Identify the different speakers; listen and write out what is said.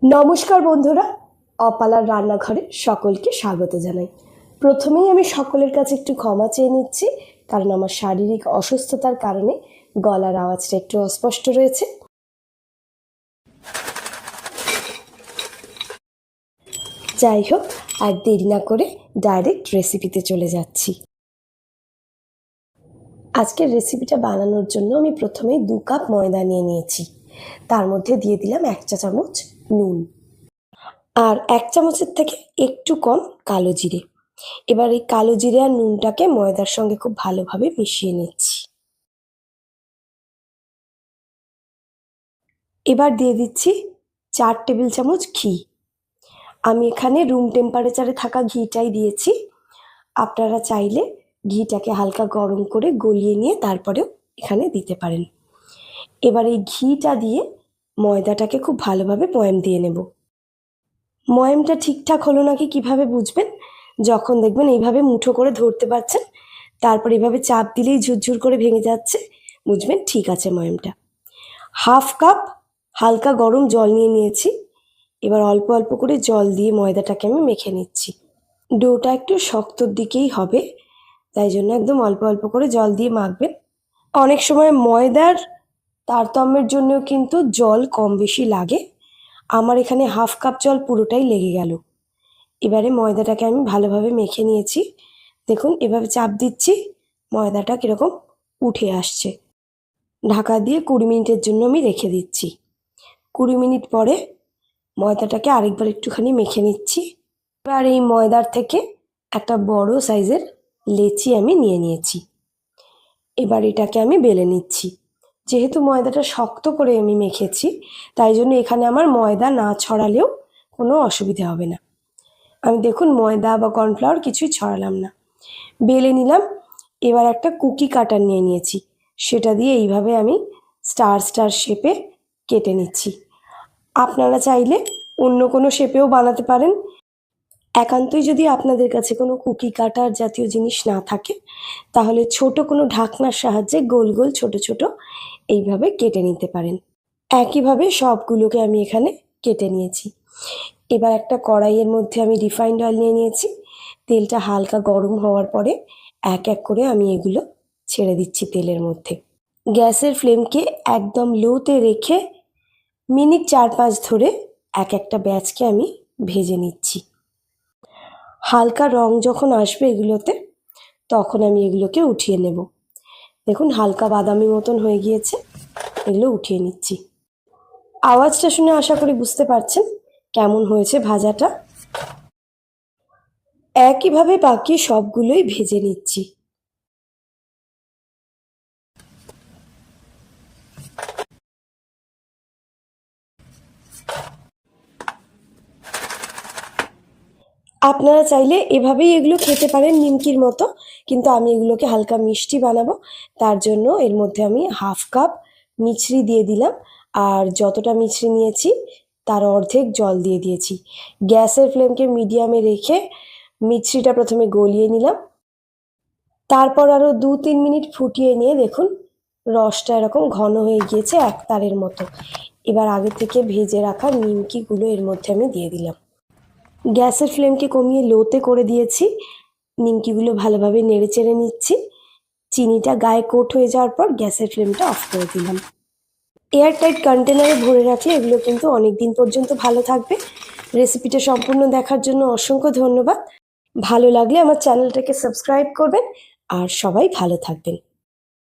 Speaker 1: নমস্কার বন্ধুরা, অপালার রান্নাঘরে সকলকে স্বাগত জানাই। প্রথমেই আমি সকলের কাছে একটু ক্ষমা চেয়ে নিচ্ছি, কারণ আমার শারীরিক অসুস্থতার কারণে গলার আওয়াজটা একটু অস্পষ্ট রয়েছে। যাই হোক, আর দেরি না করে ডাইরেক্ট রেসিপিতে চলে যাচ্ছি। আজকের রেসিপিটা বানানোর জন্য আমি প্রথমেই 2 কাপ ময়দা নিয়ে নিয়েছি। তার মধ্যে দিয়ে দিলাম 1 চা চামচ নুন আর 1 চামচের থেকে একটু কম কালো জিরে। এবার এই কালো জিরে আর নুনটাকে ময়দার সঙ্গে খুব ভালোভাবে মিশিয়ে নিচ্ছি। এবার দিয়ে দিচ্ছি 4 টেবিল চামচ ঘি। আমি এখানে রুম টেম্পারেচারে থাকা ঘিটাই দিয়েছি। আপনারা চাইলে ঘিটাকে হালকা গরম করে গলিয়ে নিয়ে তারপরেও এখানে দিতে পারেন। এবার এই ঘিটা দিয়ে ময়দাটাকে খুব ভালোভাবে ময়াম দিয়ে নেব। ময়ামটা ঠিকঠাক হলো নাকি কিভাবে বুঝবেন? যখন দেখবেন এইভাবে মুঠো করে ধরতে পারছেন, তারপর এভাবে চাপ দিলেই ঝুরঝুর করে ভেঙে যাচ্ছে, বুঝবেন ঠিক আছে ময়ামটা। 1/2 কাপ হালকা গরম জল নিয়ে নিয়েছি। এবার অল্প অল্প করে জল দিয়ে ময়দাটাকে আমি মেখে নিচ্ছি। ডোটা একটু শক্তর দিকেই হবে, তাই জন্য একদম অল্প অল্প করে জল দিয়ে মাখবেন। অনেক সময় ময়দার তারতম্যের জন্যও কিন্তু জল কম বেশি লাগে। আমার এখানে 1/2 কাপ জল পুরোটাই লেগে গেল। এবারে ময়দাটাকে আমি ভালোভাবে মেখে নিয়েছি। দেখুন এভাবে চাপ দিচ্ছি, ময়দাটা কীরকম উঠে আসছে। ঢাকা দিয়ে 20 মিনিটের জন্য আমি রেখে দিচ্ছি। 20 মিনিট পরে ময়দাটাকে আরেকবার একটুখানি মেখে নিচ্ছি। এবার এই ময়দার থেকে একটা বড় সাইজের লেচি আমি নিয়ে নিয়েছি। এবার এটাকে আমি বেলে নিচ্ছি। যেহেতু ময়দাটা শক্ত করে আমি মেখেছি, তাই জন্য এখানে আমার ময়দা না ছড়ালেও কোনো অসুবিধা হবে না। আমি দেখুন ময়দা বা কর্নফ্লাওয়ার কিছুই ছড়ালাম না, বেলে নিলাম। এবার একটা কুকি কাটার নিয়ে নিয়েছি, সেটা দিয়ে এইভাবে আমি স্টার স্টার শেপে কেটে নিচ্ছি। আপনারা চাইলে অন্য কোনো শেপেও বানাতে পারেন। একান্তই যদি আপনাদের কাছে কোনো কুকি কাটার জাতীয় জিনিস না থাকে, তাহলে ছোট কোনো ঢাকনার সাহায্যে গোল গোল ছোট ছোট এইভাবে কেটে নিতে পারেন। একইভাবে সবগুলোকে আমি এখানে কেটে নিয়েছি। এবার একটা কড়াইয়ের মধ্যে আমি রিফাইন্ড অয়েল নিয়ে নিয়েছি। তেলটা হালকা গরম হওয়ার পরে এক এক করে আমি এগুলো ছেড়ে দিচ্ছি তেলের মধ্যে। গ্যাসের ফ্লেমকে একদম লোতে রেখে মিনিট 4-5 ধরে এক একটা ব্যাচকে আমি ভেজে নিচ্ছি। হালকা রং যখন আসবে এগুলোতে, তখন আমি এগুলোকে উঠিয়ে নেব। দেখুন হালকা বাদামি মতন হয়ে গিয়েছে, এগুলো উঠিয়ে নিচ্ছি। আওয়াজটা শুনে আশা করি বুঝতে পারছেন কেমন হয়েছে ভাজাটা। একইভাবে বাকি সবগুলোই ভেজে নিচ্ছি। আপনারা চাইলে এভাবেই এগুলো খেতে পারেন নিমকির মতো, কিন্তু আমি এগুলোকে হালকা মিষ্টি বানাবো, তার জন্য এর মধ্যে আমি 1/2 কাপ মিছরি দিয়ে দিলাম। আর যতটা মিছরি নিয়েছি তার অর্ধেক জল দিয়ে দিয়েছি। গ্যাসের ফ্লেমকে মিডিয়ামে রেখে মিছরিটা প্রথমে গলিয়ে নিলাম, তারপর আরও 2-3 মিনিট ফুটিয়ে নিয়ে দেখুন রসটা এরকম ঘন হয়ে গিয়েছে একতারের মতো। এবার আগে থেকে ভেজে রাখা নিমকিগুলো এর মধ্যে আমি দিয়ে দিলাম। গ্যাসের ফ্লেমকে কমিয়ে লোতে করে দিয়েছি। নিমকিগুলো ভালোভাবে নেড়ে চেড়ে নিচ্ছি। চিনিটা গায়ে কোট হয়ে যাওয়ার পর গ্যাসের ফ্লেমটা অফ করে দিলাম। এয়ারটাইট কন্টেনারে ভরে রাখলে এগুলো কিন্তু অনেক দিন পর্যন্ত ভালো থাকবে। রেসিপিটা সম্পূর্ণ দেখার জন্য অসংখ্য ধন্যবাদ। ভালো লাগলে আমার চ্যানেলটাকে সাবস্ক্রাইব করবেন আর সবাই ভালো থাকবেন।